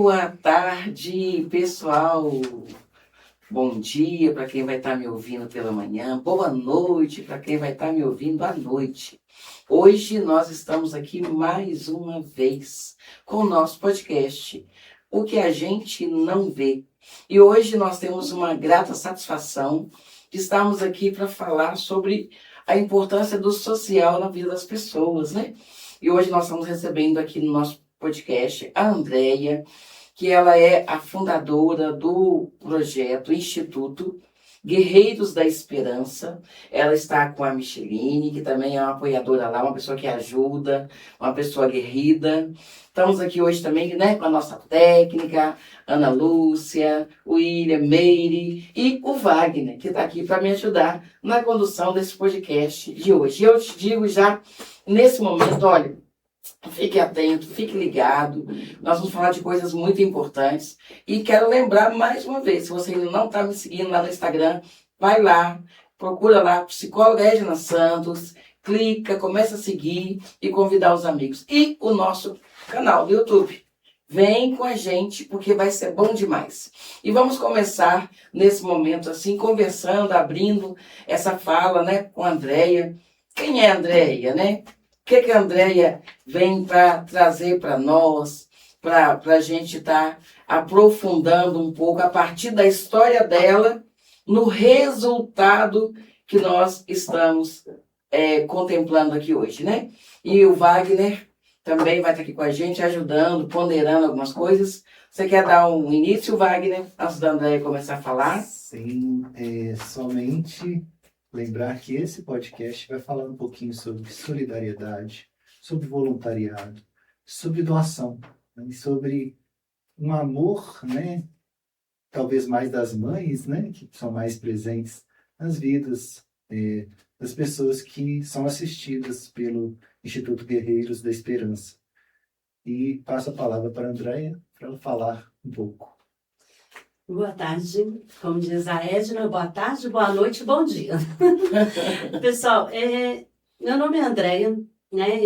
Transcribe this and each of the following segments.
Boa tarde, pessoal. Bom dia para quem vai estar me ouvindo pela manhã. Boa noite para quem vai estar me ouvindo à noite. Hoje nós estamos aqui mais uma vez com o nosso podcast, O que a gente não vê. E hoje nós temos uma grata satisfação de estarmos aqui para falar sobre a importância do social na vida das pessoas, né? E hoje nós estamos recebendo aqui no nosso podcast a Andréia, que ela é a fundadora do projeto Instituto Guerreiros da Esperança. Ela está com a Micheline, que também é uma apoiadora lá, uma pessoa que ajuda, uma pessoa aguerrida. Estamos aqui hoje também, né, com a nossa técnica, Ana Lúcia, o William, Meire e o Wagner, que está aqui para me ajudar na condução desse podcast de hoje. E eu te digo já, nesse momento, olha, fique atento, fique ligado. Nós vamos falar de coisas muito importantes. E quero lembrar mais uma vez, se você ainda não está me seguindo lá no Instagram, vai lá, procura lá, Psicóloga Edna Santos, clica, começa a seguir e convidar os amigos. E o nosso canal do YouTube. Vem com a gente, porque vai ser bom demais. E vamos começar nesse momento assim, conversando, abrindo essa fala, né, com a Andréia. Quem é a Andréia, né? O que a Andréia vem para trazer para nós, para a gente estar aprofundando um pouco a partir da história dela no resultado que nós estamos contemplando aqui hoje, né? E o Wagner também vai estar aqui com a gente, ajudando, ponderando algumas coisas. Você quer dar um início, Wagner, antes da Andréia começar a falar? Sim, somente lembrar que esse podcast vai falar um pouquinho sobre solidariedade, sobre voluntariado, sobre doação, né, e sobre um amor, né, talvez mais das mães, né, que são mais presentes nas vidas das pessoas que são assistidas pelo Instituto Guerreiros da Esperança. E passo a palavra para a Andréia para ela falar um pouco. Boa tarde, como diz a Edna, boa tarde, boa noite, bom dia. Pessoal, meu nome é Andréia, né?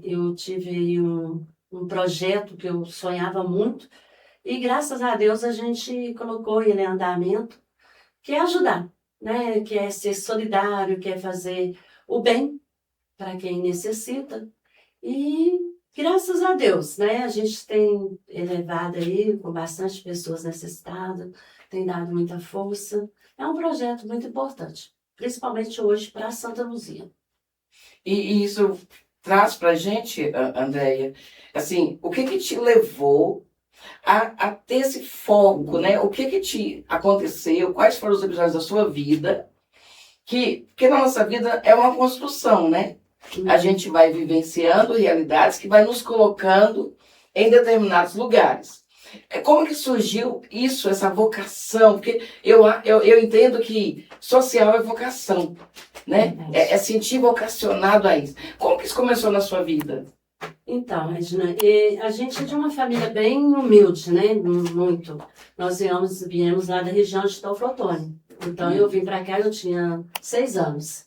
Eu tive um projeto que eu sonhava muito e graças a Deus a gente colocou ele em andamento, que é ajudar, né? Que é ser solidário, que é fazer o bem para quem necessita. E graças a Deus, né? A gente tem elevado aí com bastante pessoas necessitadas, tem dado muita força. É um projeto muito importante, principalmente hoje para Santa Luzia. E isso traz para a gente, Andréia, assim, o que te levou a ter esse foco, né? O que te aconteceu? Quais foram os episódios da sua vida? Porque na nossa vida é uma construção, né? A gente vai vivenciando realidades que vai nos colocando em determinados lugares. Como que surgiu isso, essa vocação? Porque eu entendo que social é vocação, né? É sentir vocacionado a isso. Como que isso começou na sua vida? Então, Regina, a gente é de uma família bem humilde, né? Muito. Nós viemos lá da região de Teoflotone. Então, eu vim para cá, eu tinha 6 anos.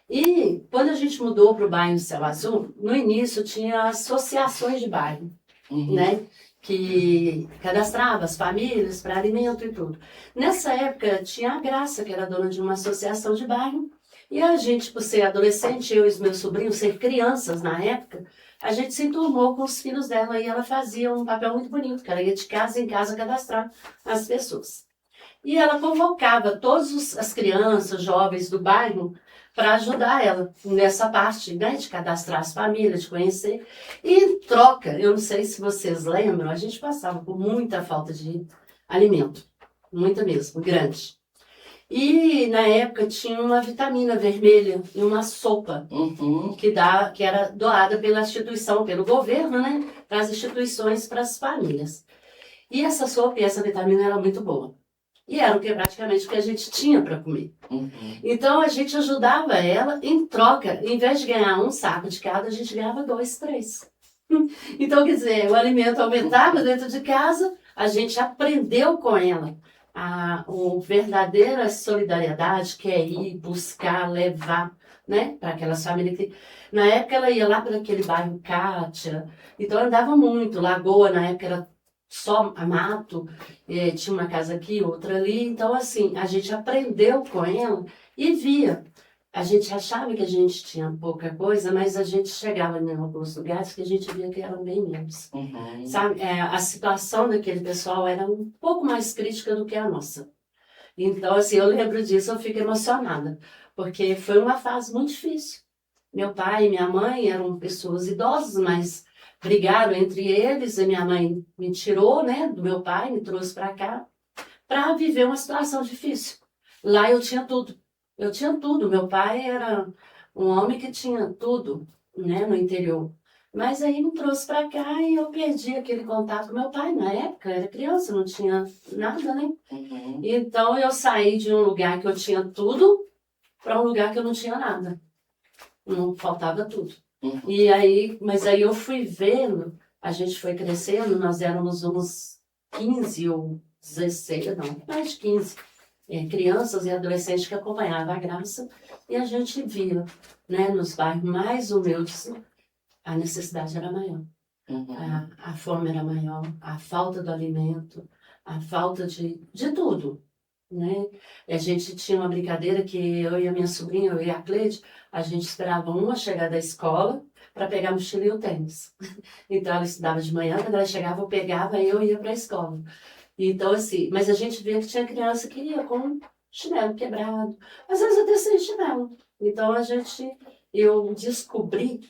E quando a gente mudou para o bairro Céu Azul, no início tinha associações de bairro, né? Que cadastrava as famílias para alimento e tudo. Nessa época tinha a Graça, que era dona de uma associação de bairro, e a gente, por ser adolescente, eu e os meus sobrinhos, ser crianças na época, a gente se enturmou com os filhos dela e ela fazia um papel muito bonito, que ela ia de casa em casa cadastrar as pessoas. E ela convocava todas as crianças, jovens do bairro para ajudar ela nessa parte, né, de cadastrar as famílias, de conhecer. E em troca, eu não sei se vocês lembram, a gente passava por muita falta de alimento, muita mesmo, grande. E na época tinha uma vitamina vermelha e uma sopa que era doada pela instituição, pelo governo, né, para as instituições, para as famílias. E essa sopa e essa vitamina era muito boa. E era praticamente o que a gente tinha para comer. Então a gente ajudava ela em troca, em vez de ganhar um saco de cada, a gente ganhava 2, 3. Então, quer dizer, o alimento aumentava dentro de casa, a gente aprendeu com ela a verdadeira solidariedade, que é ir buscar, levar, né, para aquelas famílias que... Na época ela ia lá para aquele bairro Cátia, então andava muito, Lagoa na época era só mato, tinha uma casa aqui, outra ali. Então, assim, a gente aprendeu com ela e via. A gente achava que a gente tinha pouca coisa, mas a gente chegava em alguns lugares que a gente via que eram bem menos. Uhum. Sabe, a situação daquele pessoal era um pouco mais crítica do que a nossa. Então, assim, eu lembro disso, eu fico emocionada, porque foi uma fase muito difícil. Meu pai e minha mãe eram pessoas idosas, mas brigaram entre eles, e minha mãe me tirou, né, do meu pai, me trouxe para cá, para viver uma situação difícil. Lá eu tinha tudo. Eu tinha tudo. Meu pai era um homem que tinha tudo, né, no interior. Mas aí me trouxe para cá e eu perdi aquele contato com meu pai. Na época, eu era criança, não tinha nada, né? Uhum. Então eu saí de um lugar que eu tinha tudo para um lugar que eu não tinha nada. Não faltava tudo. Uhum. E aí, mas aí eu fui vendo, a gente foi crescendo, nós éramos uns 15 ou 16, não, mais de 15 crianças e adolescentes que acompanhavam a Graça, e a gente via, né, nos bairros mais humildes, a necessidade era maior. Uhum. A fome era maior, a falta do alimento, a falta de tudo, né? E a gente tinha uma brincadeira que eu e a minha sobrinha, eu e a Cleide, a gente esperava uma chegar da escola para pegar a mochila e o tênis. Então ela estudava de manhã, quando ela chegava eu pegava e eu ia para a escola. Então assim, mas a gente via que tinha criança que ia com chinelo quebrado, às vezes até sem chinelo. Então eu descobri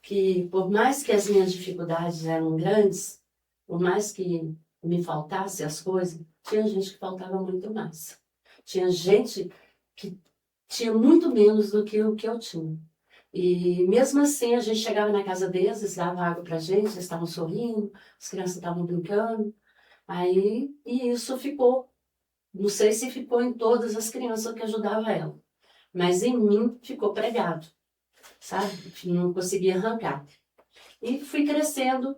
que por mais que as minhas dificuldades eram grandes, por mais que me faltasse as coisas, tinha gente que faltava muito mais. Tinha gente que tinha muito menos do que o que eu tinha. E mesmo assim, a gente chegava na casa deles, eles davam água pra gente, eles estavam sorrindo, as crianças estavam brincando. Aí, e isso ficou. Não sei se ficou em todas as crianças que ajudavam ela, mas em mim ficou pregado, sabe? Não conseguia arrancar. E fui crescendo,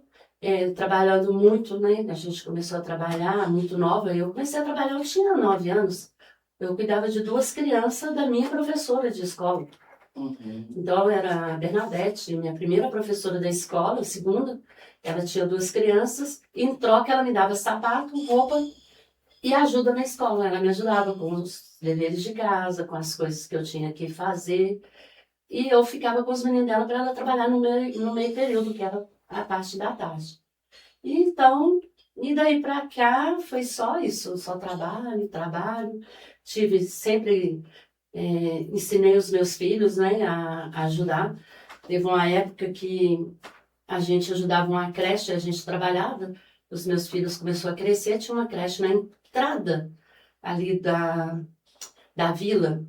trabalhando muito, né? A gente começou a trabalhar muito nova. Eu comecei a trabalhar, eu tinha 9 anos. Eu cuidava de 2 crianças da minha professora de escola. Uhum. Então, era a Bernadette, minha primeira professora da escola, a segunda. Ela tinha 2 crianças, e em troca ela me dava sapato, roupa e ajuda na escola. Ela me ajudava com os deveres de casa, com as coisas que eu tinha que fazer. E eu ficava com os meninos dela para ela trabalhar no meio período, que era a parte da tarde. E então, e daí para cá foi só isso, só trabalho, trabalho. Tive sempre, ensinei os meus filhos, né, a ajudar. Teve uma época que a gente ajudava uma creche, a gente trabalhava, os meus filhos começaram a crescer, tinha uma creche na entrada ali da vila,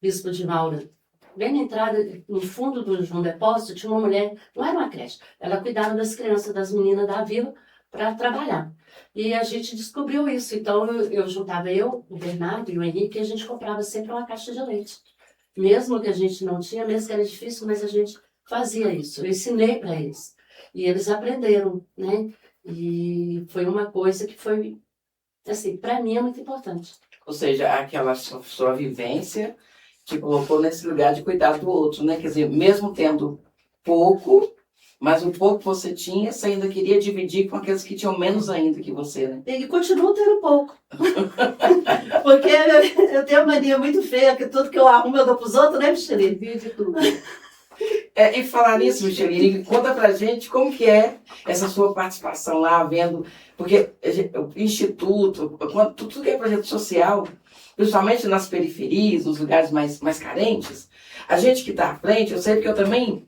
Bispo de Maura. Bem na entrada, no fundo de um depósito, tinha uma mulher, não era uma creche, ela cuidava das crianças, das meninas da vila, para trabalhar. E a gente descobriu isso, então eu juntava o Bernardo e o Henrique, e a gente comprava sempre uma caixa de leite. Mesmo que a gente não tinha, mesmo que era difícil, mas a gente fazia isso. Eu ensinei para eles. E eles aprenderam, né? E foi uma coisa que foi, assim, para mim é muito importante. Ou seja, aquela sua vivência te colocou nesse lugar de cuidar do outro, né? Quer dizer, mesmo tendo pouco, mas o pouco que você tinha, você ainda queria dividir com aqueles que tinham menos ainda que você, né? E continuo tendo pouco. Porque eu tenho uma mania muito feia, que tudo que eu arrumo eu dou pros outros, né, Micheline? Vive tudo. E falar nisso, Micheline, conta pra gente como que é essa sua participação lá, vendo, porque o Instituto, tudo que é projeto social, principalmente nas periferias, nos lugares mais carentes, a gente que está à frente, eu sei porque eu também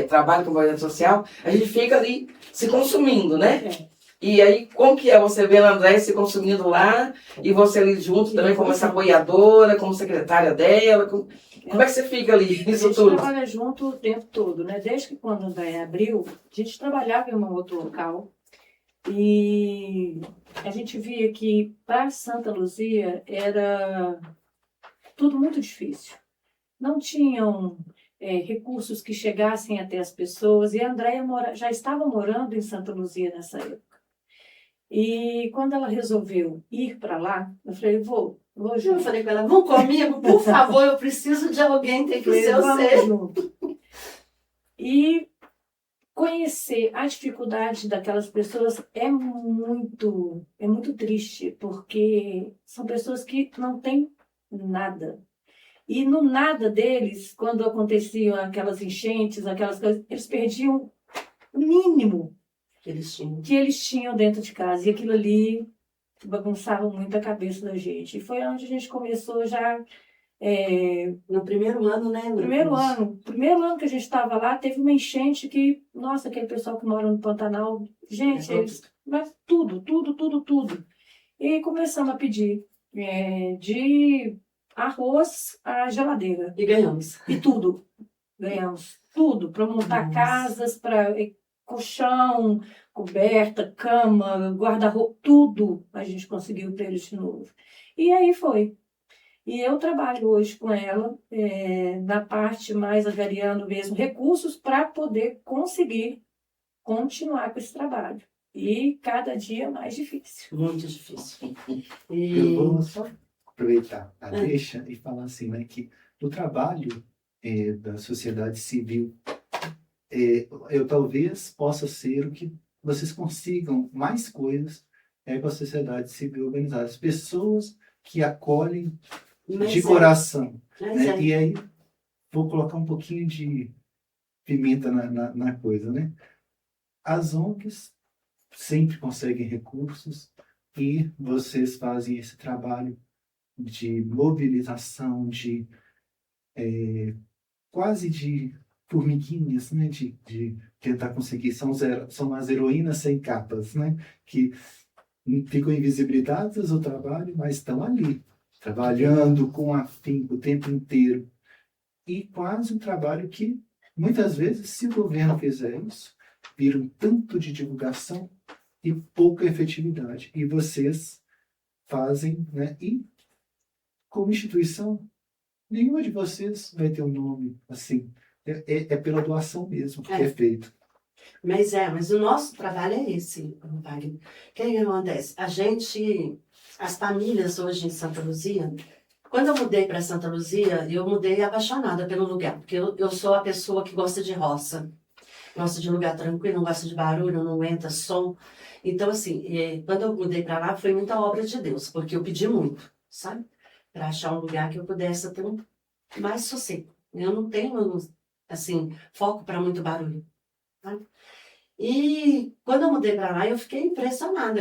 trabalho com projeto social, a gente fica ali se consumindo, né? E aí, como que é você vendo a Andréia se consumindo lá, e você ali junto também como essa apoiadora, como secretária dela, como é que você fica ali, A isso gente tudo? trabalha junto o tempo todo, né? Desde que quando a Andréia abriu, a gente trabalhava em um outro local e a gente via que para Santa Luzia era tudo muito difícil. Não tinham recursos que chegassem até as pessoas e a Andréia já estava morando em Santa Luzia nessa época. E quando ela resolveu ir para lá, eu falei, vou junto. Eu falei com ela, vão comigo, por favor, eu preciso de alguém, tem que ser Vamos você. junto. E conhecer a dificuldade daquelas pessoas é muito triste, porque são pessoas que não têm nada. E no nada deles, quando aconteciam aquelas enchentes, aquelas coisas, eles perdiam o mínimo que eles tinham dentro de casa. E aquilo ali bagunçava muito a cabeça da gente. E foi onde a gente começou já... No primeiro ano, né? Primeiro ano que a gente estava lá, teve uma enchente que, nossa, aquele pessoal que mora no Pantanal, gente, mas tudo. E começamos a pedir de arroz à geladeira. E ganhamos. E tudo. Ganhamos tudo para montar Nossa. casas, para colchão, coberta, cama, guarda-roupa, tudo a gente conseguiu para eles de novo. E aí foi. E eu trabalho hoje com ela na parte mais avaliando mesmo recursos para poder conseguir continuar com esse trabalho. E cada dia mais difícil. Muito difícil. Eu vou só aproveitar a deixa e falar assim, né, que no trabalho da sociedade civil, eu talvez possa ser o que vocês consigam mais coisas com a sociedade civil organizada. As pessoas que acolhem de coração. Né? E aí, vou colocar um pouquinho de pimenta na coisa, né? As ONGs sempre conseguem recursos e vocês fazem esse trabalho de mobilização, de quase de formiguinhas, né? De tentar conseguir. São as heroínas sem capas, né? Que ficam invisibilizadas o trabalho, mas estão ali, trabalhando com afinco o tempo inteiro. E quase um trabalho que, muitas vezes, se o governo fizer isso, vira um tanto de divulgação e pouca efetividade. E vocês fazem, né? E, como instituição, nenhuma de vocês vai ter um nome assim. É pela doação mesmo que é feito. Mas o nosso trabalho é esse, Wagner. O que acontece? As famílias hoje em Santa Luzia, quando eu mudei para Santa Luzia, eu mudei apaixonada pelo lugar, porque eu sou a pessoa que gosta de roça, gosta de lugar tranquilo, não gosta de barulho, não aguenta som. Então, assim, quando eu mudei para lá, foi muita obra de Deus, porque eu pedi muito, sabe? Para achar um lugar que eu pudesse ter mais sossego. Eu não tenho, assim, foco para muito barulho. Tá? E quando eu mudei para lá, eu fiquei impressionada.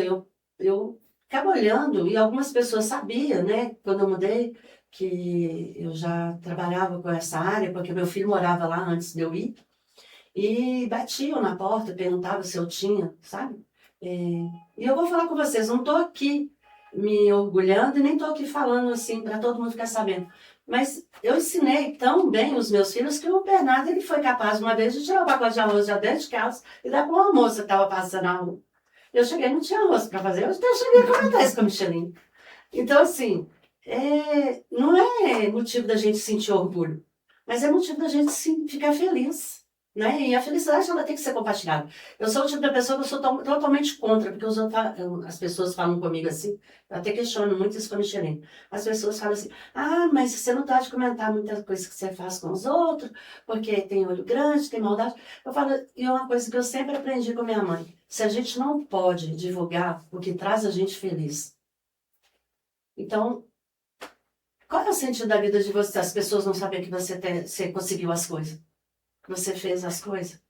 Eu ficava olhando, e algumas pessoas sabiam, né, quando eu mudei, que eu já trabalhava com essa área, porque meu filho morava lá antes de eu ir, e batiam na porta, perguntavam se eu tinha, sabe? E eu vou falar com vocês, não estou aqui me orgulhando e nem estou aqui falando assim para todo mundo ficar sabendo. Mas eu ensinei tão bem os meus filhos que o Bernardo ele foi capaz uma vez de tirar o pacote de arroz já dentro de casa e dar para uma moça que estava passando na rua. Eu cheguei, não tinha arroz para fazer, eu cheguei a comentar isso com a Micheline. Então, assim, não é motivo da gente sentir orgulho, mas é motivo da gente ficar feliz. Né? E a felicidade ela tem que ser compartilhada. Eu sou o tipo de pessoa que eu sou totalmente contra, porque as pessoas falam comigo assim, eu até questiono muito isso com a Micheline. As pessoas falam assim, mas você não pode comentar muitas coisas que você faz com os outros, porque tem olho grande, tem maldade. Eu falo, e é uma coisa que eu sempre aprendi com minha mãe, se a gente não pode divulgar o que traz a gente feliz, então, qual é o sentido da vida de você? As pessoas não sabem que você conseguiu as coisas. Você fez as coisas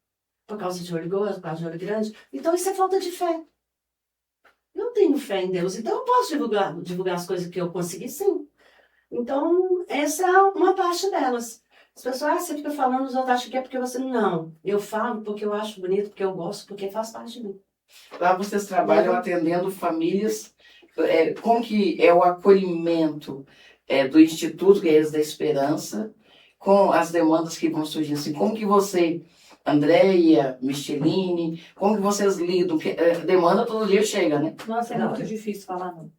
por causa de olho gordo, por causa de olho grande. Então isso é falta de fé. Eu não tenho fé em Deus, então eu posso divulgar as coisas que eu consegui, sim. Então essa é uma parte delas. As pessoas, você fica falando, os outros acham que é porque você... Não, eu falo porque eu acho bonito, porque eu gosto, porque faz parte de mim. Lá vocês trabalham atendendo famílias, como que é o acolhimento do Instituto Guerreiros da Esperança, com as demandas que vão surgir, assim, como que você, Andréia, Micheline, como que vocês lidam? Porque demanda todo dia chega, né? Nossa, é muito difícil falar não.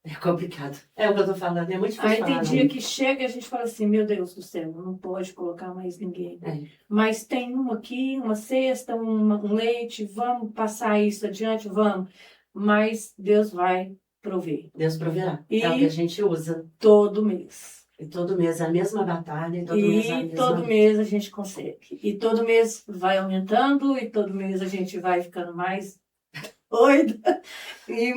É complicado. É o que eu tô falando, é muito difícil Aí falar tem dia não. que chega e a gente fala assim, meu Deus do céu, não pode colocar mais ninguém. Mas tem uma aqui, uma cesta, um leite, vamos passar isso adiante, vamos. Mas Deus vai prover. Deus proverá. E é o que a gente usa. todo mês. E todo mês é a mesma batalha, e todo mês é a E mesma... todo mês a gente consegue. E todo mês vai aumentando, e todo mês a gente vai ficando mais doida.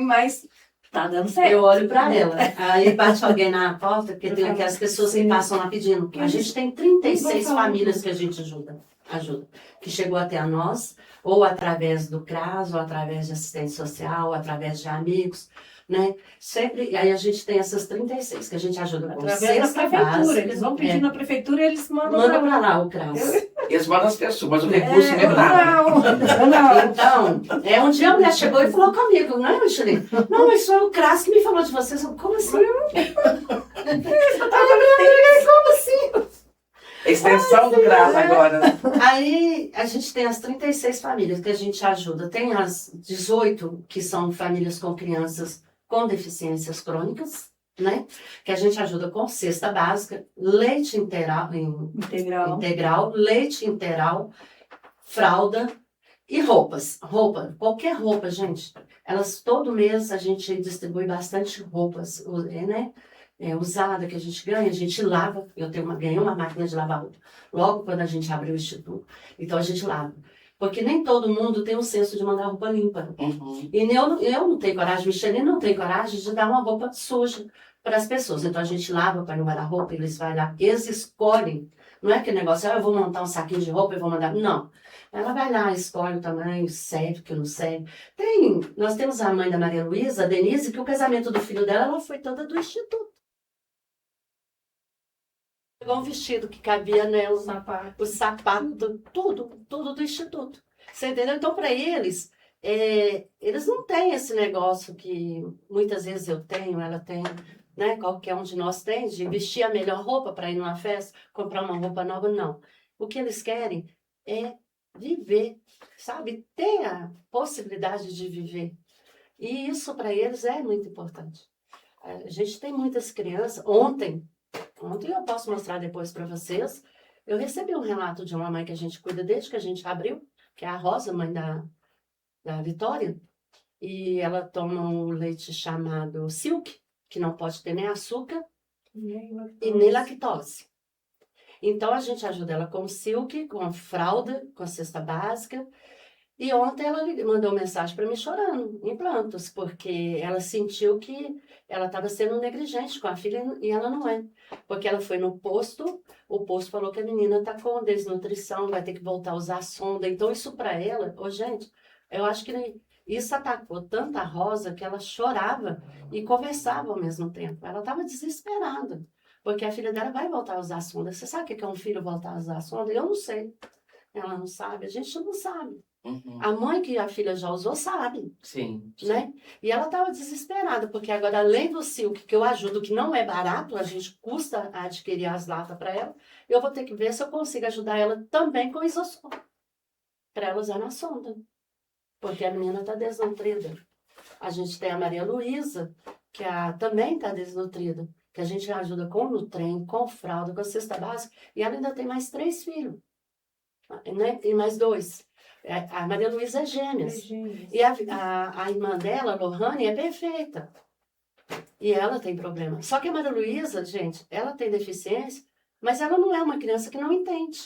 Mas tá dando certo. Eu olho para ela. Aí bate alguém na porta, porque tem aquelas pessoas que Sim. passam lá pedindo. A gente tem 36 famílias que a gente ajuda, que chegou até a nós, ou através do CRAS, ou através de assistente social, ou através de amigos, né? Sempre, aí a gente tem essas 36 que a gente ajuda com Através da cesta prefeitura. básica. Eles vão pedir na prefeitura e eles mandam Manda pra para lá. lá o CRAS. Eles mandam as pessoas, mas o recurso mesmo nada. Não. Então, um dia a mulher chegou e falou comigo, não é, Micheline? Não, mas foi o CRAS que me falou de vocês. Eu, como assim? Como assim? Extensão do CRAS agora. Né? Aí a gente tem as 36 famílias que a gente ajuda. Tem as 18 que são famílias com crianças com deficiências crônicas, né? Que a gente ajuda com cesta básica, leite integral, leite integral, fralda e roupas. Qualquer roupa, gente. Elas, todo mês a gente distribui bastante roupas, né? Usada que a gente ganha, a gente lava. Ganhei uma máquina de lavar roupa. Logo quando a gente abriu o instituto. Então a gente lava. Porque nem todo mundo tem o senso de mandar roupa limpa. Uhum. E eu não tenho coragem, Micheline não tem coragem de dar uma roupa suja para as pessoas. Então a gente lava para não guardar roupa, eles vão lá, eles escolhem. Não é aquele negócio, eu vou montar um saquinho de roupa e vou mandar. Não. Ela vai lá, escolhe o tamanho, serve, que não serve. Nós temos a mãe da Maria Luísa, a Denise, que o casamento do filho dela, ela foi toda do instituto. Pegou um vestido que cabia nela, o sapato, tudo do instituto. Você entendeu? Então, para eles, eles não têm esse negócio que muitas vezes eu tenho, ela tem, né? Qualquer um de nós tem, de vestir a melhor roupa para ir numa festa, comprar uma roupa nova, não. O que eles querem é viver, sabe? Ter a possibilidade de viver. E isso para eles é muito importante. A gente tem muitas crianças. Ontem eu posso mostrar depois para vocês, eu recebi um relato de uma mãe que a gente cuida desde que a gente abriu, que é a Rosa, mãe da Vitória, e ela toma um leite chamado Silk, que não pode ter nem açúcar e nem lactose. Então a gente ajuda ela com Silk, com fralda, com a cesta básica. E ontem ela mandou mensagem para mim chorando, em prantos, porque ela sentiu que ela estava sendo negligente com a filha e ela não é. Porque ela foi no posto, o posto falou que a menina está com desnutrição, vai ter que voltar a usar a sonda. Então isso para ela, gente, eu acho que isso atacou tanta Rosa que ela chorava e conversava ao mesmo tempo. Ela estava desesperada, porque a filha dela vai voltar a usar a sonda. Você sabe o que é um filho voltar a usar a sonda? Eu não sei. Ela não sabe, a gente não sabe. Uhum. A mãe que a filha já usou sabe, Sim. né? E ela estava desesperada, porque agora, além do Silk, que eu ajudo, que não é barato, a gente custa a adquirir as latas para ela, eu vou ter que ver se eu consigo ajudar ela também com isossom, para ela usar na sonda, porque a menina está desnutrida. A gente tem a Maria Luísa, que também está desnutrida, que a gente ajuda com Nutrem, com fralda, com a cesta básica, e ela ainda tem mais 3 filhos, né? E mais 2. A Maria Luísa é gêmeas. E a irmã dela, a Lohane, é perfeita. E ela tem problema. Só que a Maria Luísa, gente, ela tem deficiência, mas ela não é uma criança que não entende.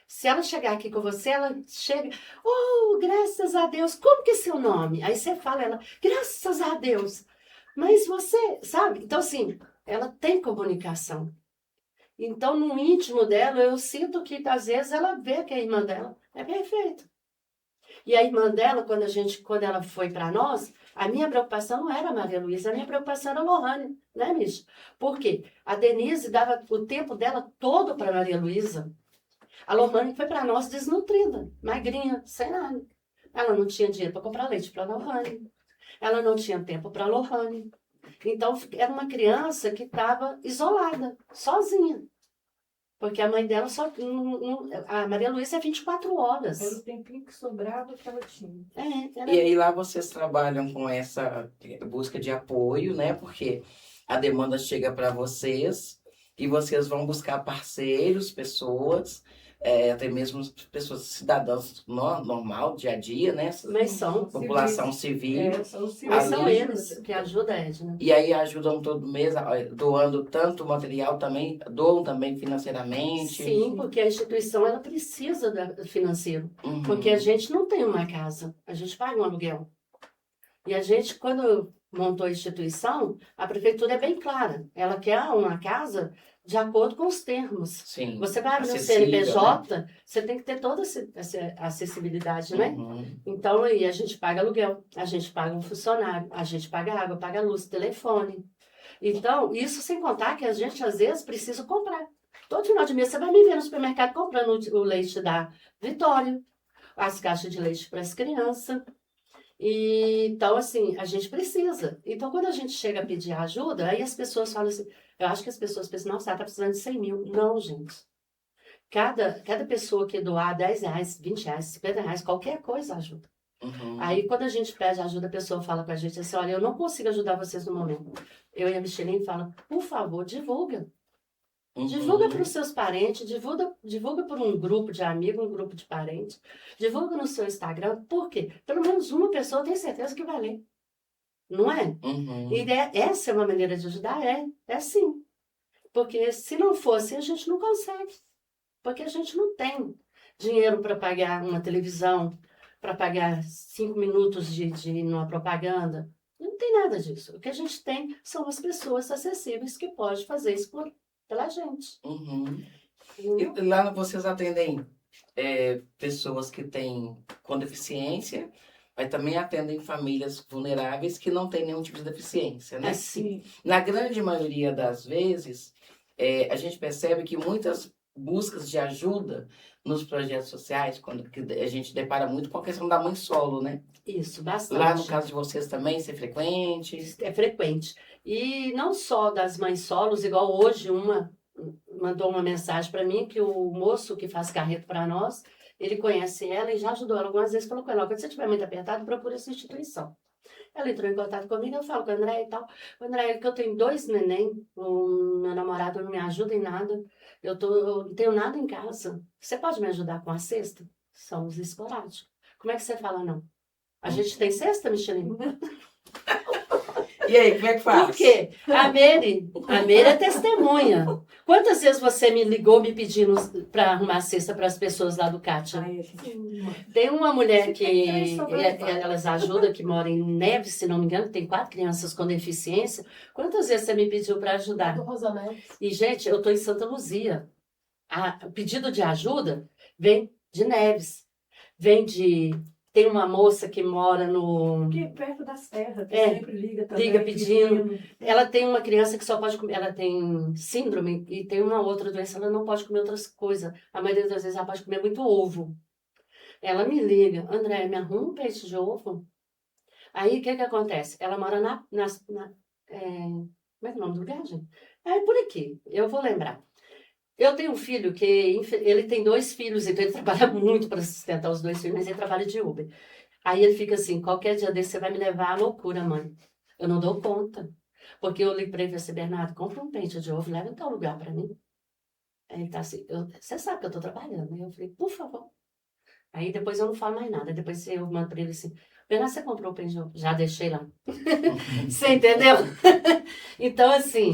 Se ela chegar aqui com você, ela chega, oh, graças a Deus, como que é seu nome? Aí você fala, ela, graças a Deus. Mas você, sabe? Então, assim, ela tem comunicação. Então, no íntimo dela, eu sinto que, às vezes, ela vê que a irmã dela é perfeita. E a irmã dela, quando ela foi para nós, a minha preocupação não era a Maria Luísa, a minha preocupação era a Lohane, né, Micha? Por quê? A Denise dava o tempo dela todo para a Maria Luísa. A Lohane foi para nós desnutrida, magrinha, sem nada. Ela não tinha dinheiro para comprar leite para a Lohane. Ela não tinha tempo para a Lohane. Então, era uma criança que estava isolada, sozinha. Porque a mãe dela a Maria Luísa é 24 horas. Era o tempinho que sobrava que ela tinha. E aí lá vocês trabalham com essa busca de apoio, né? Porque a demanda chega para vocês e vocês vão buscar parceiros, pessoas, até mesmo pessoas, cidadãos normal, dia a dia, né? Mas são. População civil. São os Mas são Ali- eles que ajudam a Edna. E aí ajudam todo mês, doando tanto material também, doam também financeiramente. Sim, porque a instituição ela precisa do financeiro. Uhum. Porque a gente não tem uma casa, a gente paga um aluguel. E a gente, quando montou a instituição, a prefeitura é bem clara. Ela quer uma casa de acordo com os termos. Sim. Você vai abrir um Acessível, CNPJ, você tem que ter toda essa acessibilidade, né? Uhum. Então, aí a gente paga aluguel, a gente paga um funcionário, a gente paga água, paga luz, telefone. Então, isso sem contar que a gente, às vezes, precisa comprar. Todo final de mês você vai me ver no supermercado comprando o leite da Vitória, as caixas de leite para as crianças. E, então, assim, a gente precisa. Então, quando a gente chega a pedir ajuda, aí as pessoas falam assim, eu acho que as pessoas pensam, nossa, ela está precisando de 100 mil. Não, gente. Cada pessoa que doar 10 reais, 20 reais, 50 reais, qualquer coisa ajuda. Uhum. Aí, quando a gente pede ajuda, a pessoa fala com a gente assim, olha, eu não consigo ajudar vocês no momento. Eu e a Micheline falamos, por favor, divulga. Uhum. Divulga para os seus parentes, divulga para um grupo de amigos, um grupo de parentes. Divulga no seu Instagram. Por quê? Pelo menos uma pessoa tem certeza que vai ler. Não é? Uhum. E essa é uma maneira de ajudar? É sim. Porque se não fosse, a gente não consegue. Porque a gente não tem dinheiro para pagar uma televisão, para pagar 5 minutos de uma propaganda. Não tem nada disso. O que a gente tem são as pessoas acessíveis que podem fazer isso pela gente. Uhum. E lá vocês atendem pessoas que têm com deficiência, mas também atendem famílias vulneráveis que não têm nenhum tipo de deficiência, né? Assim, Na grande maioria das vezes, a gente percebe que muitas buscas de ajuda nos projetos sociais, quando que a gente depara muito com a questão da mãe solo, né? isso, bastante. Lá no caso de vocês também, isso é frequente? É frequente. E não só das mães solos, igual hoje uma mandou uma mensagem para mim que o moço que faz carreto para nós, ele conhece ela e já ajudou ela algumas vezes, falou com ela, quando você estiver muito apertado, procure essa instituição. Ela entrou em contato comigo, eu falo com o André e tal. O André, que eu tenho 2 neném, o meu namorado não me ajuda em nada, eu não tenho nada em casa. Você pode me ajudar com a cesta? Somos esporádicos. Como é que você fala não? A gente tem cesta, Micheline? E aí, como é que faz? Por quê? A Meire é testemunha. Quantas vezes você me ligou me pedindo para arrumar cesta para as pessoas lá do Kátia? Ai, a gente... Tem uma mulher que Tem elas ajudam, que mora em Neves, se não me engano, tem 4 crianças com deficiência. Quantas vezes você me pediu para ajudar? E, gente, eu estou em Santa Luzia. O pedido de ajuda vem de Neves. Tem uma moça que mora no... Aqui perto da serra, que É, sempre liga também. liga pedindo. Ela tem uma criança que só pode comer, ela tem síndrome e tem uma outra doença, ela não pode comer outras coisas. A maioria das vezes ela pode comer muito ovo. Ela me liga, André, me arruma um peixe de ovo. Aí o que acontece? Ela mora como é que é o nome do lugar, gente? É por aqui, eu vou lembrar. Eu tenho um filho que, ele tem 2 filhos, então ele trabalha muito para sustentar os 2 filhos, mas ele trabalha de Uber. Aí ele fica assim, qualquer dia desse você vai me levar à loucura, mãe. Eu não dou conta. Porque eu ligo para ele e falei assim, Bernardo, compra um pente de ovo, leva em tal lugar para mim. Aí ele tá assim, você sabe que eu estou trabalhando. Aí eu falei, por favor. Aí depois eu não falo mais nada. Depois eu mando para ele assim, Bernardo, você comprou o pente de ovo? Já deixei lá. Você entendeu? Então, assim,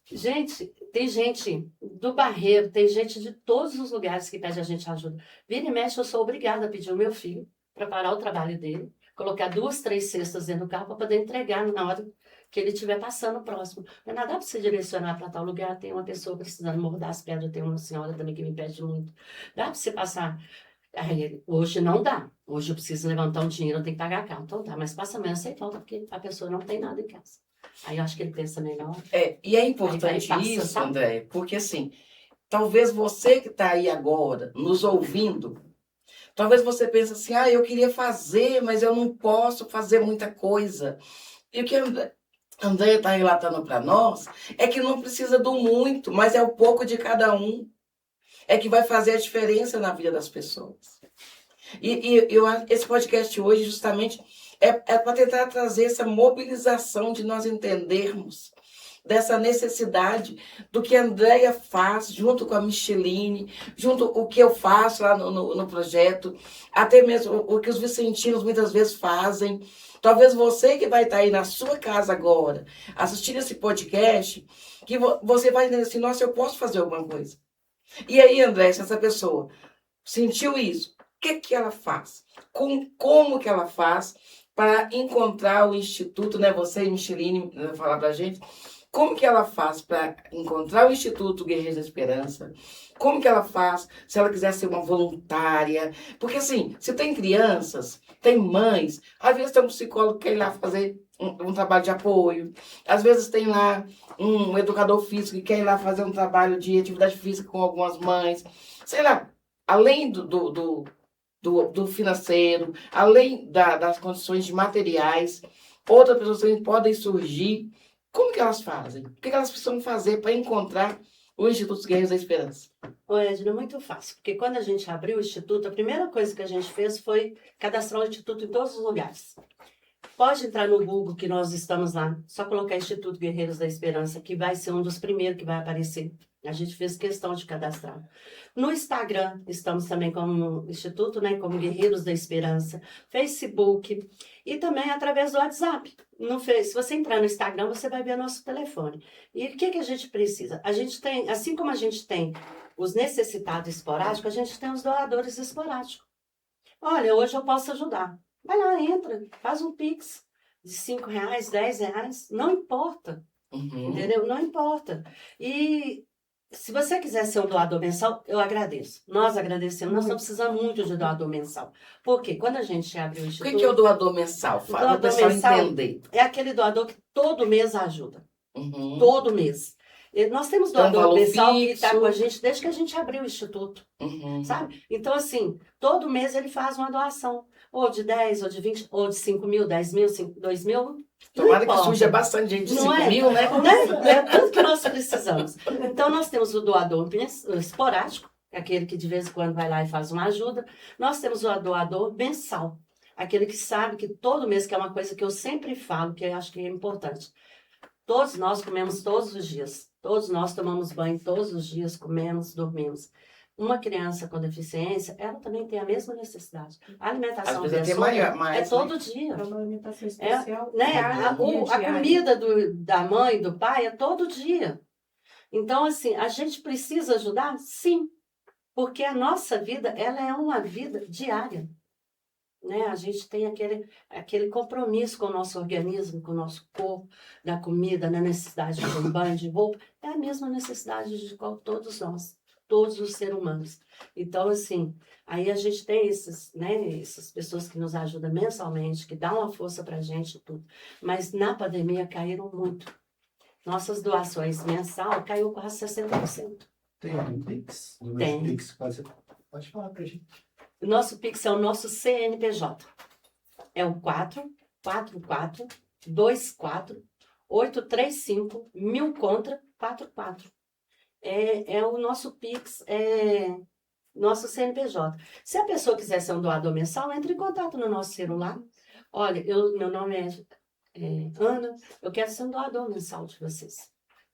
gente, tem gente do Barreiro, tem gente de todos os lugares que pede a gente ajuda. Vira e mexe, eu sou obrigada a pedir o meu filho para parar o trabalho dele, colocar 2, 3 cestas dentro do carro para poder entregar na hora que ele estiver passando próximo. Mas nada para você direcionar para tal lugar, tem uma pessoa precisando mordar as pedras, tem uma senhora também que me pede muito. Dá para você passar... Aí, hoje não dá. Hoje eu preciso levantar um dinheiro, eu tenho que pagar a carro. Então tá, mas passa amanhã, você volta, porque a pessoa não tem nada em casa. Aí eu acho que ele pensa melhor. E é importante isso, sabe? André, porque assim, talvez você que está aí agora, nos ouvindo, talvez você pense assim, eu queria fazer, mas eu não posso fazer muita coisa. E o que André está relatando para nós é que não precisa do muito, mas é o pouco de cada um. É que vai fazer a diferença na vida das pessoas. Esse podcast hoje, justamente, é para tentar trazer essa mobilização de nós entendermos dessa necessidade do que a Andréia faz, junto com a Micheline, junto o que eu faço lá no projeto, até mesmo o que os vicentinos muitas vezes fazem. Talvez você que vai estar aí na sua casa agora, assistindo esse podcast, que você vai dizer assim, nossa, eu posso fazer alguma coisa. E aí, André, se essa pessoa sentiu isso, o que ela faz? Como que ela faz para encontrar o Instituto, né? Você e Micheline vai falar para a gente, como que ela faz para encontrar o Instituto Guerreiros da Esperança? Como que ela faz se ela quiser ser uma voluntária? Porque assim, se tem crianças, tem mães, às vezes tem um psicólogo que quer ir lá fazer um trabalho de apoio, às vezes tem lá um educador físico que quer ir lá fazer um trabalho de atividade física com algumas mães, sei lá, além do financeiro, além das condições de materiais, outras pessoas também podem surgir. Como que elas fazem? O que elas precisam fazer para encontrar o Instituto Guerreiros da Esperança? Ô, Edna, é muito fácil, porque quando a gente abriu o Instituto, a primeira coisa que a gente fez foi cadastrar o Instituto em todos os lugares. Pode entrar no Google, que nós estamos lá, só colocar Instituto Guerreiros da Esperança, que vai ser um dos primeiros que vai aparecer. A gente fez questão de cadastrar. No Instagram, estamos também como Instituto, né, como Guerreiros da Esperança, Facebook e também através do WhatsApp. Se você entrar no Instagram, você vai ver nosso telefone. E o que a gente precisa? A gente tem, assim como a gente tem os necessitados esporádicos, a gente tem os doadores esporádicos. Olha, hoje eu posso ajudar. Vai lá, entra, faz um Pix de R$5, R$10, não importa, entendeu? Não importa. E se você quiser ser um doador mensal, eu agradeço. Nós agradecemos, nós estamos precisando muito de doador mensal. Por quê? Quando a gente abre o Instituto... O que é o doador mensal? Fala para o pessoal entender. É aquele doador que todo mês ajuda. Todo mês. Nós temos doador mensal que está com a gente desde que a gente abriu o Instituto, sabe? Então, assim, todo mês ele faz uma doação. Ou de 10, ou de 20, ou de 5 mil, 10 mil, 2 mil. Tomara que surja bastante gente de 5 mil, né? É tudo que nós precisamos. Então, nós temos o doador esporádico, aquele que de vez em quando vai lá e faz uma ajuda. Nós temos o doador mensal, aquele que sabe que todo mês, que é uma coisa que eu sempre falo, que eu acho que é importante. Todos nós comemos todos os dias. Todos nós tomamos banho todos os dias, comemos, dormimos. Uma criança com deficiência, ela também tem a mesma necessidade. A alimentação dela é todo dia. É uma alimentação especial. A comida da mãe, do pai, é todo dia. Então, assim, a gente precisa ajudar? Sim. Porque a nossa vida, ela é uma vida diária. Né? A gente tem aquele compromisso com o nosso organismo, com o nosso corpo, da comida, da necessidade de um banho, de roupa. É a mesma necessidade de todos nós, todos os seres humanos. Então, assim, aí a gente tem essas pessoas que nos ajudam mensalmente, que dão uma força para a gente e tudo. Mas na pandemia caíram muito. Nossas doações mensal caiu quase 60%. Tem algum Pix? Tem. Pix, pode falar para a gente. O nosso Pix é o nosso CNPJ. É o 444-24-835-1000 contra 44. É o nosso Pix, nosso CNPJ. Se a pessoa quiser ser um doador mensal, entre em contato no nosso celular. Olha, meu nome é Ana, eu quero ser um doador mensal de vocês.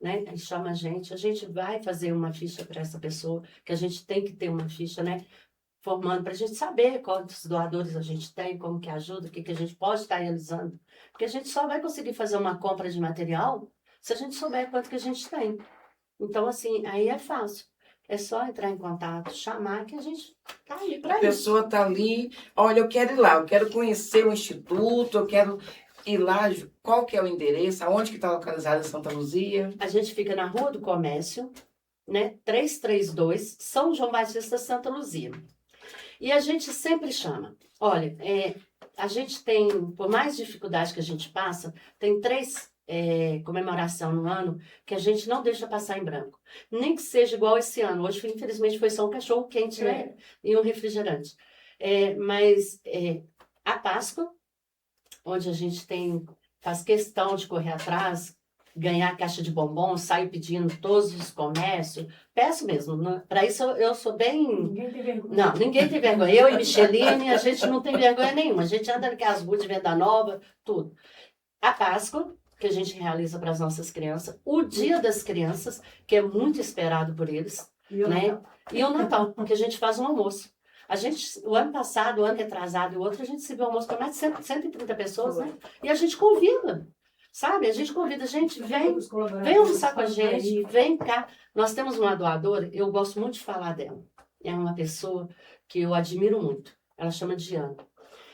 Né? Aí chama a gente vai fazer uma ficha para essa pessoa, que a gente tem que ter uma ficha, né? Formando para a gente saber quantos doadores a gente tem, como que ajuda, o que a gente pode estar realizando. Porque a gente só vai conseguir fazer uma compra de material se a gente souber quanto que a gente tem. Então, assim, aí é fácil. É só entrar em contato, chamar, que a gente está aí para isso. A pessoa está ali, olha, eu quero ir lá, eu quero conhecer o Instituto, eu quero ir lá, qual que é o endereço, aonde que está localizada Santa Luzia? A gente fica na Rua do Comércio, né, 332, São João Batista, Santa Luzia. E a gente sempre chama. Olha, a gente tem, por mais dificuldade que a gente passa, tem 3 comemoração no ano que a gente não deixa passar em branco. Nem que seja igual esse ano. Hoje, infelizmente, foi só um cachorro quente, né? E um refrigerante. Mas a Páscoa, onde a gente faz questão de correr atrás, ganhar caixa de bombom, saio pedindo todos os comércios. Peço mesmo. Para isso eu sou bem... Ninguém tem vergonha. Não, ninguém tem vergonha. Eu e Micheline, a gente não tem vergonha nenhuma. A gente anda naquelas ruas de Venda Nova, tudo. A Páscoa, que a gente realiza para as nossas crianças, o Dia das Crianças, que é muito esperado por eles, E eu né? E o Natal, que a gente faz um almoço. A gente, o ano passado, o ano retrasado e o outro, a gente se viu almoço para mais de 130 pessoas, né? E a gente convida, sabe? A gente convida, gente, vem almoçar com a gente, vem cá. Nós temos uma doadora, eu gosto muito de falar dela. É uma pessoa que eu admiro muito. Ela chama Diana.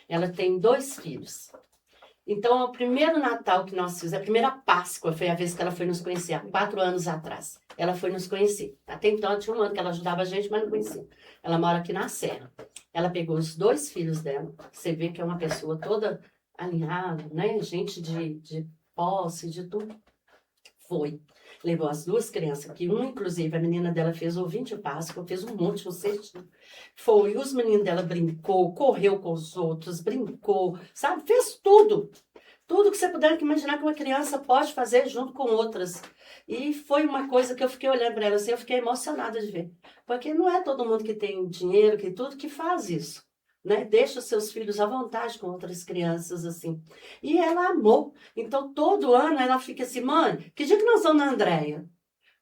Ela tem 2 filhos. Então, o primeiro Natal que nós fizemos, a primeira Páscoa, foi a vez que ela foi nos conhecer, há 4 anos atrás. Ela foi nos conhecer. Até então, tinha um ano que ela ajudava a gente, mas não conhecia. Ela mora aqui na Serra. Ela pegou os 2 filhos dela. Você vê que é uma pessoa toda alinhada, né? Gente de posse, de tudo. Foi. Levou as 2 crianças, que uma, inclusive, a menina dela fez ovinho de Páscoa, fez um monte, um cestinho. Foi, os meninos dela brincou, correu com os outros, brincou, sabe? Fez tudo. Tudo que você puder imaginar que uma criança pode fazer junto com outras. E foi uma coisa que eu fiquei olhando para ela assim, eu fiquei emocionada de ver. Porque não é todo mundo que tem dinheiro, que tudo, que faz isso. Né? Deixa os seus filhos à vontade com outras crianças, assim. E ela amou. Então, todo ano ela fica assim, mãe, que dia que nós vamos na Andréia?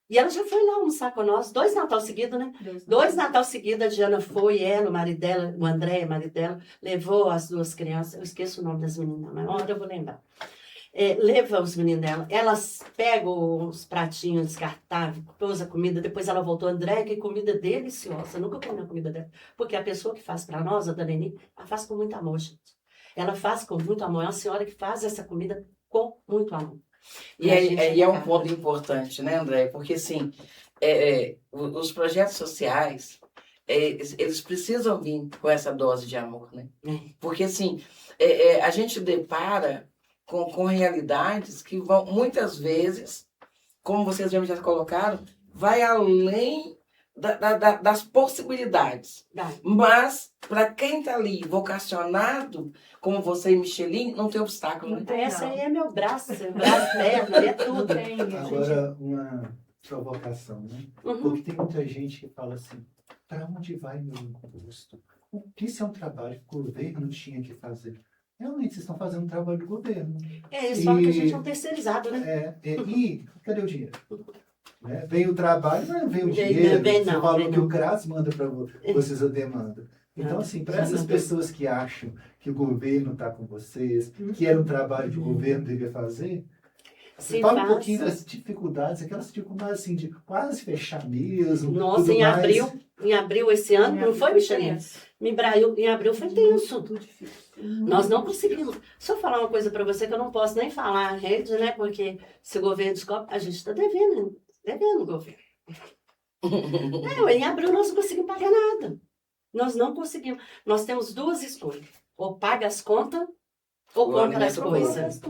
E ela já foi lá almoçar com nós, 2 Natal seguidos, né? 2 Natal seguidos, a Diana foi, ela, o marido dela, o André, o marido dela, levou as 2 crianças, eu esqueço o nome das meninas, mas uma hora eu vou lembrar. Leva os meninos dela, elas pegam os pratinhos descartáveis, pôs a comida, depois ela voltou, André, que comida deliciosa, nunca comi a comida dela, porque a pessoa que faz para nós, a Dona Neni, ela faz com muito amor, gente. Ela faz com muito amor, é uma senhora que faz essa comida com muito amor. E é um ponto importante, né, André? Porque, assim, os projetos sociais, eles precisam vir com essa dose de amor, né? Porque, assim, a gente depara com realidades que vão, muitas vezes, como vocês mesmos já colocaram, vai além das possibilidades. Mas, para quem está ali vocacionado, como você e Micheline, não tem obstáculo. Não tem, essa aí é meu braço perna, é tudo. Agora, uma provocação, né? Porque tem muita gente que fala assim, para onde vai meu imposto? Isso é um trabalho que o governo tinha que fazer. Realmente, vocês estão fazendo um trabalho do governo. Eles falam que a gente é um terceirizado, né? E cadê o dinheiro? Né? Vem o trabalho, mas não vem o dinheiro. Você falou que o CRAS manda para vocês a demanda. Então, assim, para essas pessoas que acham que o governo está com vocês, que era um trabalho que o governo devia fazer, você fala um pouquinho das dificuldades, aquelas dificuldades assim, de quase fechar mesmo. Nossa, em abril esse ano, não foi, Micheline? Em abril foi tenso. Nós não conseguimos. Se eu falar uma coisa para você que eu não posso nem falar na rede, né? Porque se o governo descobre, a gente está devendo o governo. Em abril nós não conseguimos pagar nada. Nós não conseguimos. Nós temos 2 escolhas. Ou paga as contas, ou compra as coisas.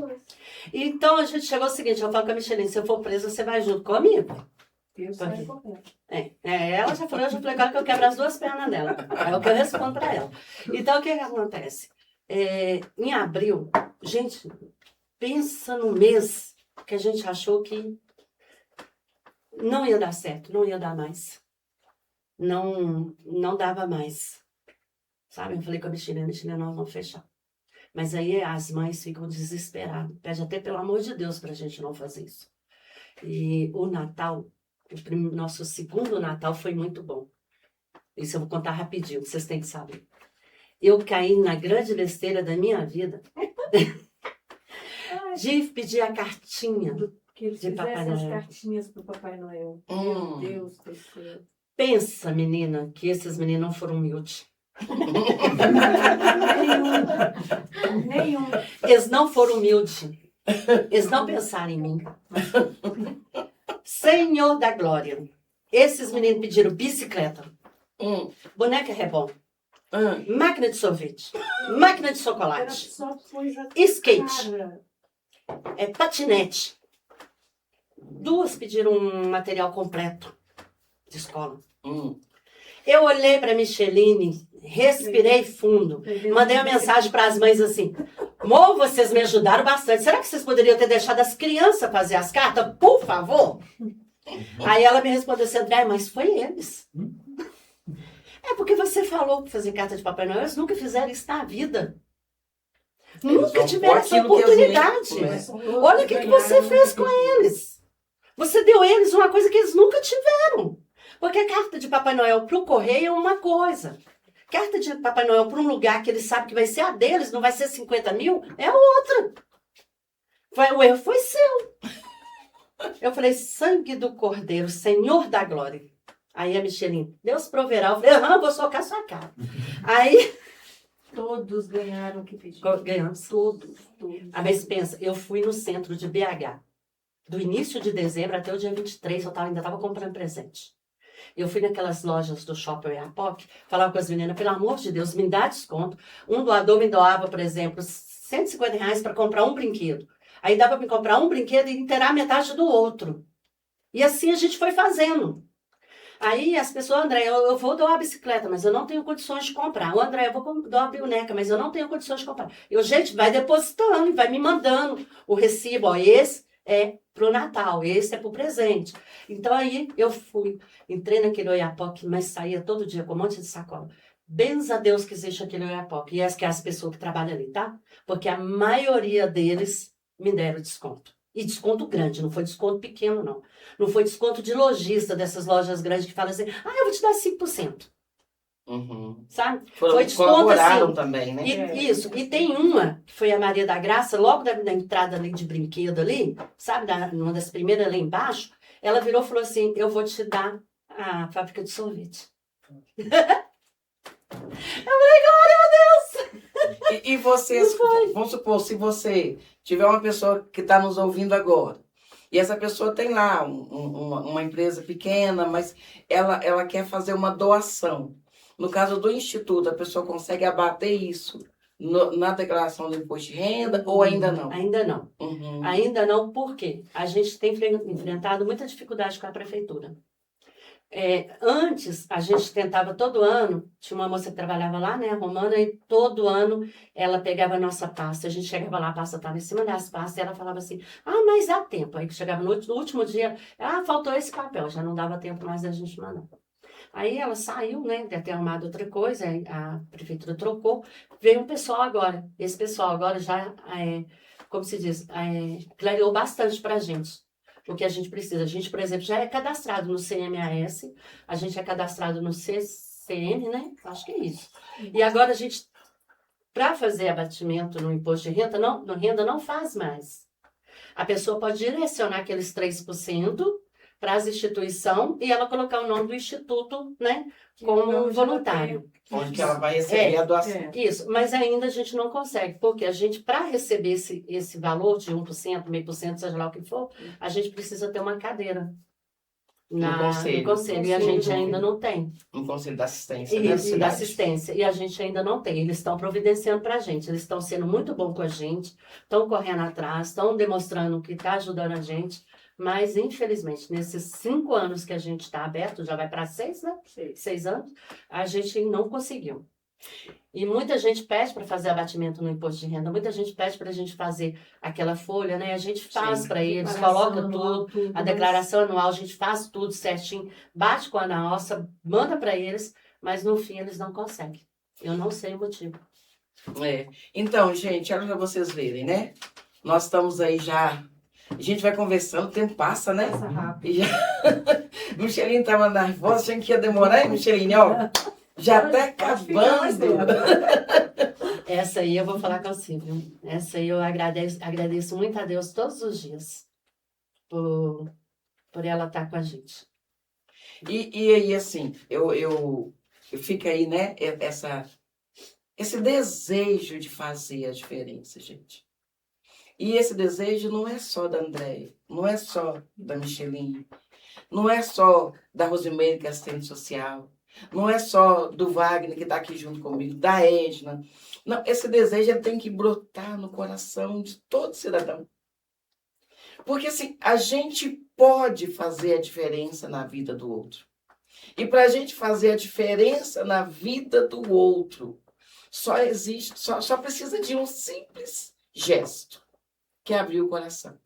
Então a gente chegou ao seguinte, eu falo com a Micheline, se eu for presa, você vai junto comigo? Eu saio correndo. Ela já falou, eu já falei com ela que eu quebro as 2 pernas dela. É o que eu respondo para ela. Então o que acontece? Em abril, gente, pensa no mês que a gente achou que não ia dar certo, não ia dar mais. Não dava mais. Sabe? Eu falei com a Micheline, nós vamos fechar. Mas aí as mães ficam desesperadas. Pede até pelo amor de Deus para a gente não fazer isso. E o Natal, nosso segundo Natal foi muito bom. Isso eu vou contar rapidinho, vocês têm que saber. Eu caí na grande besteira da minha vida de pedir a cartinha Que eles de Papai fizessem as Noel. cartinhas para o Papai Noel. Meu Deus do céu. Pensa, menina, que esses meninos não foram humildes. Nenhum. Eles não foram humildes. Eles não pensaram em mim. Senhor da glória. Esses meninos pediram bicicleta, boneca rebom, máquina de sorvete, máquina de Era chocolate, só coisa skate, cara. patinete. 2 pediram um material completo de escola. Eu olhei para Micheline, respirei fundo, mandei uma mensagem para as mães assim: Mô, vocês me ajudaram bastante. Será que vocês poderiam ter deixado as crianças fazer as cartas, por favor? Aí ela me respondeu assim: André, mas foi eles. É porque você falou para fazer carta de Papai Noel, eles nunca fizeram isso na vida. Nunca vão tiveram pôr essa aquilo que as leis- oportunidade. Olha o que você fez com eles. Você deu a eles uma coisa que eles nunca tiveram. Porque a carta de Papai Noel para o correio é uma coisa. Carta de Papai Noel para um lugar que eles sabem que vai ser a deles, não vai ser 50 mil, é outra. O erro foi seu. Eu falei, sangue do Cordeiro, Senhor da Glória. Aí a Micheline, Deus proverá. Eu falei, vou socar sua cara. Aí, Todos ganharam o que pediram. ganhamos. Todos. A vez pensa, eu fui no centro de BH. Do início de dezembro até o dia 23, eu ainda estava comprando presente. Eu fui naquelas lojas do Shopping Oiapoque, falava com as meninas, pelo amor de Deus, me dá desconto. Um doador me doava, por exemplo, R$150 para comprar um brinquedo. Aí dava para me comprar um brinquedo e inteirar metade do outro. E assim a gente foi fazendo. Aí as pessoas, André, eu vou doar a bicicleta, mas eu não tenho condições de comprar. O André, eu vou doar a boneca, mas eu não tenho condições de comprar. Eu, gente, vai depositando e vai me mandando o recibo. Ó, esse é pro Natal, esse é pro presente. Então aí eu fui, entrei naquele Oiapoque, mas saía todo dia com um monte de sacola. Benza a Deus que existe aquele Oiapoque. E que é as pessoas que trabalham ali, tá? Porque a maioria deles me deram desconto. E desconto grande, não foi desconto pequeno, não. Não foi desconto de lojista dessas lojas grandes que falam assim, eu vou te dar 5%. Uhum. Sabe? Foi desconto Colaboraram assim. também, né? Isso. E tem uma, que foi a Maria da Graça, logo da entrada ali de brinquedo ali, sabe, uma das primeiras ali embaixo, ela virou e falou assim, eu vou te dar a fábrica de sorvete. E vocês, vamos supor, se você tiver uma pessoa que está nos ouvindo agora, e essa pessoa tem lá uma empresa pequena, mas ela quer fazer uma doação. No caso do Instituto, a pessoa consegue abater isso na declaração do imposto de renda ou ainda não? Ainda não. Uhum. Ainda não, por quê? A gente tem enfrentado muita dificuldade com a prefeitura. Antes, a gente tentava todo ano, tinha uma moça que trabalhava lá, né, a Romana, e todo ano ela pegava a nossa pasta, a gente chegava lá, a pasta estava em cima das pastas, e ela falava assim, mas dá tempo. Aí chegava no último dia, faltou esse papel, já não dava tempo mais da gente mandar. Aí ela saiu, né, de ter arrumado outra coisa, a prefeitura trocou, veio um pessoal agora. Esse pessoal agora já, como se diz, clareou bastante para a gente. O que a gente precisa. A gente, por exemplo, já é cadastrado no CMAS, a gente é cadastrado no CCN, né? Acho que é isso. E agora a gente, para fazer abatimento no imposto de renda, não faz mais. A pessoa pode direcionar aqueles 3% para as instituições e ela colocar o nome do instituto, né, como voluntário. Onde que ela vai receber a doação. Isso, mas ainda a gente não consegue, porque a gente, para receber esse valor de 1%, 0,5%, seja lá o que for, a gente precisa ter uma cadeira no conselho, e a gente ainda não tem. No conselho da assistência. Isso, da assistência, e a gente ainda não tem. Eles estão providenciando para a gente, eles estão sendo muito bons com a gente, estão correndo atrás, estão demonstrando que está ajudando a gente, mas, infelizmente, nesses 5 anos que a gente está aberto, já vai para 6, né? 6 anos, a gente não conseguiu. E muita gente pede para fazer abatimento no imposto de renda, muita gente pede para a gente fazer aquela folha, né? A gente faz para eles, coloca tudo, a declaração anual, a gente faz tudo certinho, bate com a nossa, manda para eles, mas no fim eles não conseguem. Eu não sei o motivo. Então, gente, olha para vocês verem, né? Nós estamos aí já... A gente vai conversando, o tempo passa, né? Passa rápido. E já... Micheline estava nervosa, achando que ia demorar, hein, Micheline? Ó, já está acabando. Essa aí eu vou falar com você, viu? Essa aí eu agradeço muito a Deus todos os dias por ela estar com a gente. E aí, assim, eu fico aí, né? Esse desejo de fazer a diferença, gente. E esse desejo não é só da Andréia, não é só da Micheline, não é só da Rosimeire, que é assistente social, não é só do Wagner, que está aqui junto comigo, da Edna. Não, esse desejo ele tem que brotar no coração de todo cidadão. Porque assim, a gente pode fazer a diferença na vida do outro. E para a gente fazer a diferença na vida do outro, só precisa de um simples gesto, que é abrir o coração.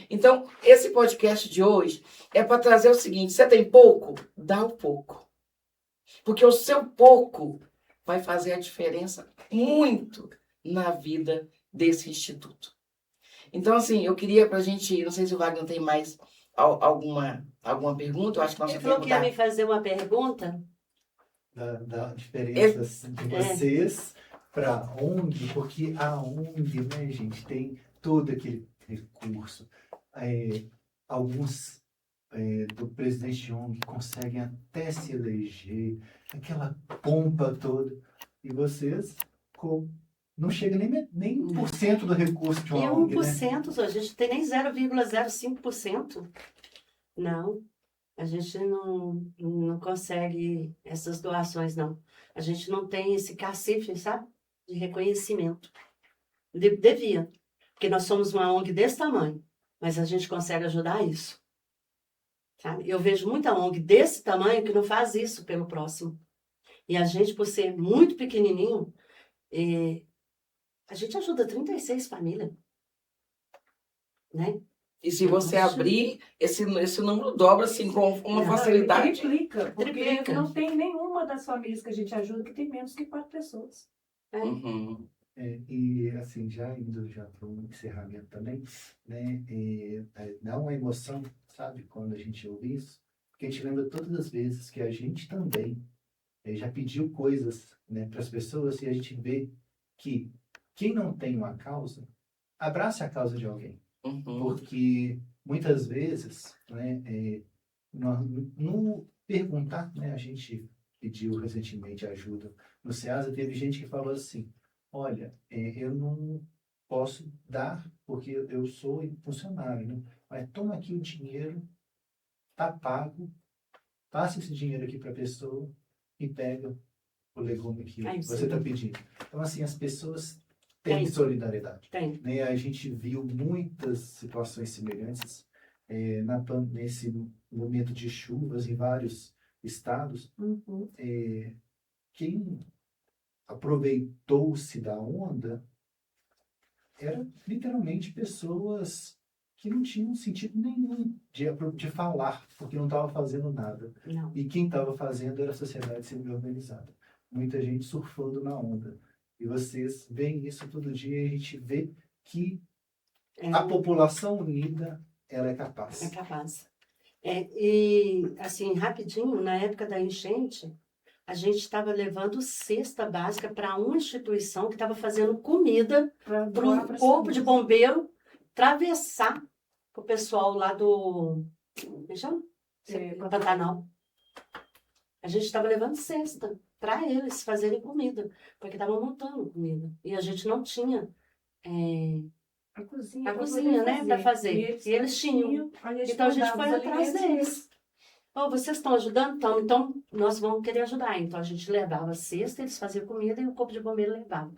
Então, esse podcast de hoje é para trazer o seguinte: você tem pouco? Dá o pouco. Porque o seu pouco vai fazer a diferença muito na vida desse instituto. Então, assim, eu queria pra gente, não sei se o Wagner tem mais alguma pergunta, eu acho que nós Ele vamos falou que ia me fazer uma pergunta. Da diferença de vocês para a ONG, porque a ONG, né, gente, tem todo aquele recurso. Alguns do presidente de ONG conseguem até se eleger, aquela pompa toda, e vocês não chega nem 1% do recurso de uma E ONG, 1%, a gente tem nem 0,05%. Não, a gente não consegue essas doações, não. A gente não tem esse cacife, sabe? De reconhecimento. Devia, porque nós somos uma ONG desse tamanho, mas a gente consegue ajudar isso. Sabe? Eu vejo muita ONG desse tamanho que não faz isso pelo próximo. E a gente, por ser muito pequenininho, a gente ajuda 36 famílias. Né? E se você abrir, esse número dobra assim, com uma facilidade. Triplica, porque Triplica. não tem nenhuma das famílias que a gente ajuda que tem menos que 4 pessoas. Uhum. E assim, indo para o encerramento também, né, dá uma emoção, sabe, quando a gente ouve isso, porque a gente lembra todas as vezes que a gente também já pediu coisas, né, para as pessoas, e a gente vê que quem não tem uma causa, abrace a causa de alguém. Uhum. Porque muitas vezes, né, no perguntar, né, a gente pediu recentemente ajuda no SEASA, teve gente que falou assim: olha, eu não posso dar porque eu sou funcionário, né? Mas toma aqui o dinheiro, tá pago, passa esse dinheiro aqui para a pessoa e pega o legume que você está pedindo. Então, assim, as pessoas têm solidariedade. Tem. Né? A gente viu muitas situações semelhantes nesse momento de chuvas em vários estados. Uhum. Quem aproveitou-se da onda eram literalmente pessoas que não tinham sentido nenhum de falar, porque não estavam fazendo nada. Não. E quem estava fazendo era a sociedade civil organizada. Muita gente surfando na onda. E vocês veem isso todo dia e a gente vê que a população unida, ela é capaz. É capaz. E, assim, rapidinho, na época da enchente, a gente estava levando cesta básica para uma instituição que estava fazendo comida para o corpo de bombeiro atravessar para o pessoal lá do... Como é chama? Pantanal. A gente estava levando cesta para eles fazerem comida, porque estavam montando comida. E a gente não tinha a cozinha, né, para fazer. E eles tinham. Então a gente foi atrás deles. Oh, vocês estão ajudando? Então nós vamos querer ajudar. Então a gente levava a cesta, eles faziam comida e o corpo de bombeiro levava.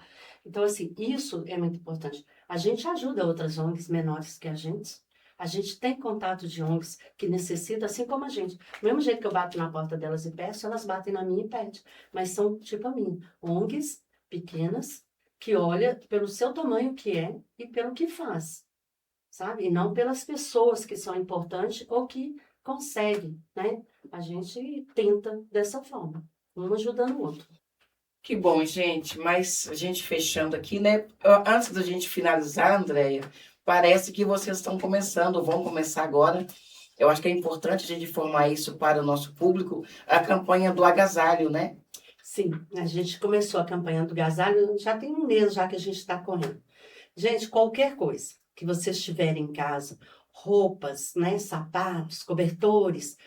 Então, assim, isso é muito importante. A gente ajuda outras ONGs menores que a gente. A gente tem contato de ONGs que necessitam, assim como a gente. Do mesmo jeito que eu bato na porta delas e peço, elas batem na minha e pedem. Mas são tipo a minha. ONGs pequenas que olham pelo seu tamanho que é e pelo que faz. Sabe? E não pelas pessoas que são importantes ou que conseguem, né? A gente tenta dessa forma, um ajudando o outro. Que bom, gente. Mas a gente fechando aqui, né? Antes da gente finalizar, Andréia, parece que vocês estão começando, vão começar agora. Eu acho que é importante a gente informar isso para o nosso público, a campanha do agasalho, né? Sim, a gente começou a campanha do agasalho, já tem um mês já que a gente está correndo. Gente, qualquer coisa que vocês tiverem em casa, roupas, né, sapatos, cobertores,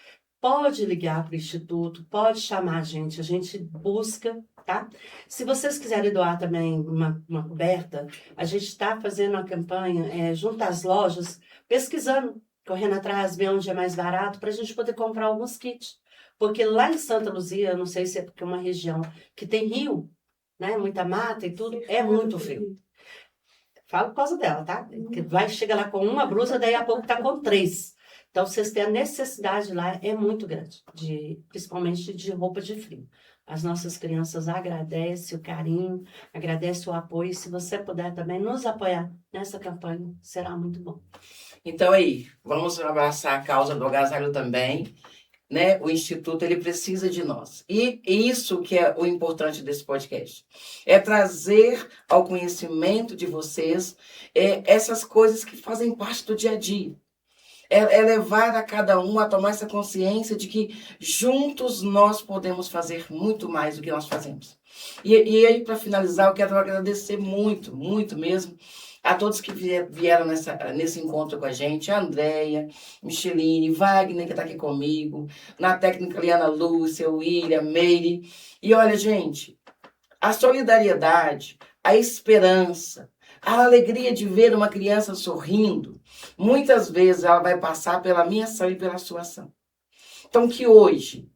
pode ligar para o Instituto, pode chamar a gente busca, tá? Se vocês quiserem doar também uma coberta, a gente está fazendo uma campanha junto às lojas, pesquisando, correndo atrás, ver onde é mais barato, para a gente poder comprar alguns kits. Porque lá em Santa Luzia, não sei se é porque é uma região que tem rio, né, muita mata e tudo, é muito frio. Falo por causa dela, tá? Que chega lá com uma blusa, daí a pouco tá com 3. Então, vocês têm a necessidade lá, é muito grande, principalmente de roupa de frio. As nossas crianças agradecem o carinho, agradecem o apoio. Se você puder também nos apoiar nessa campanha, será muito bom. Então aí, vamos abraçar a causa do agasalho também. né? O Instituto, ele precisa de nós. E isso que é o importante desse podcast. É trazer ao conhecimento de vocês essas coisas que fazem parte do dia a dia. É levar a cada um a tomar essa consciência de que juntos nós podemos fazer muito mais do que nós fazemos. E aí, para finalizar, eu quero agradecer muito, muito mesmo, a todos que vieram nesse encontro com a gente, a Andréia, Micheline, Wagner, que está aqui comigo, na técnica Liana Lúcia, William, Meire. E olha, gente, a solidariedade, a esperança, a alegria de ver uma criança sorrindo, muitas vezes ela vai passar pela minha ação e pela sua ação. Então, que hoje,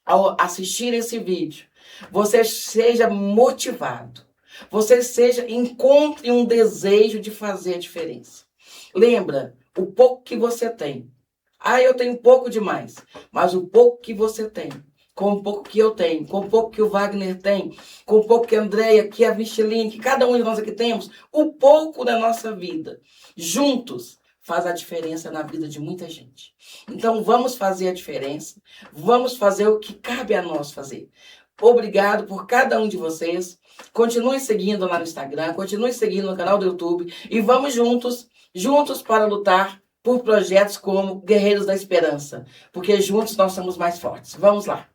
ao assistir esse vídeo, você seja motivado, você encontre um desejo de fazer a diferença. Lembra, o pouco que você tem. Eu tenho pouco demais, mas o pouco que você tem, com o pouco que eu tenho, com o pouco que o Wagner tem, com o pouco que a Andréia, que a Micheline, que cada um de nós aqui temos, o pouco da nossa vida, juntos, faz a diferença na vida de muita gente. Então, vamos fazer a diferença, vamos fazer o que cabe a nós fazer. Obrigado por cada um de vocês. Continue seguindo lá no Instagram, continue seguindo no canal do YouTube e vamos juntos para lutar por projetos como Guerreiros da Esperança, porque juntos nós somos mais fortes. Vamos lá.